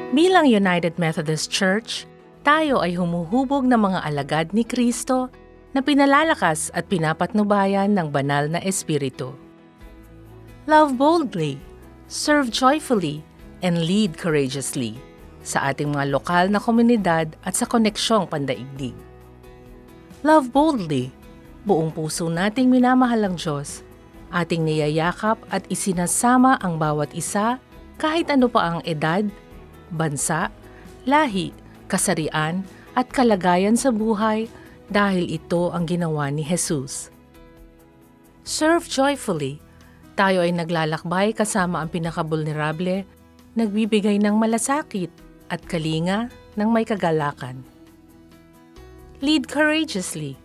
Bilang United Methodist Church, tayo ay humuhubog ng mga alagad ni Kristo na pinalalakas at pinapatnubayan ng banal na Espiritu. Love boldly, serve joyfully, and lead courageously sa ating mga lokal na komunidad at sa koneksyong pandaigdig. Love boldly, buong puso nating minamahal ang Diyos, ating niyayakap at isinasama ang bawat isa kahit ano pa ang edad, bansa, lahi, kasarian at kalagayan sa buhay dahil ito ang ginawa ni Jesus. Serve joyfully, tayo ay naglalakbay kasama ang pinakabulnerable, nagbibigay ng malasakit at kalinga ng may kagalakan. Lead courageously,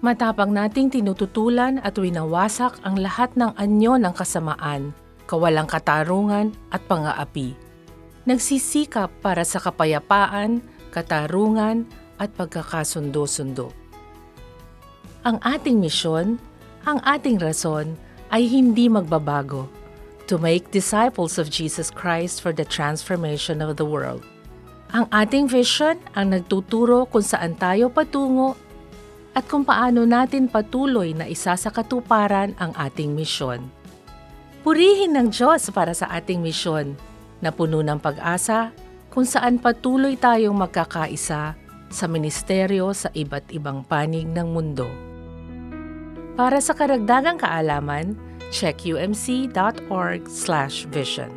matapang nating tinututulan at winawasak ang lahat ng anyo ng kasamaan, kawalang katarungan at pang-aapi. Nagsisikap para sa kapayapaan, katarungan at pagkakasundo-sundo. Ang ating misyon, ang ating rason ay hindi magbabago, to make disciples of Jesus Christ for the transformation of the world. Ang ating vision ang nagtuturo kung saan tayo patungo at kung paano natin patuloy na isa sa katuparan ang ating misyon. Purihin ng Diyos para sa ating misyon na puno ng pag-asa kung saan patuloy tayong magkakaisa sa ministeryo sa iba't ibang panig ng mundo. Para sa karagdagang kaalaman, check umc.org/vision.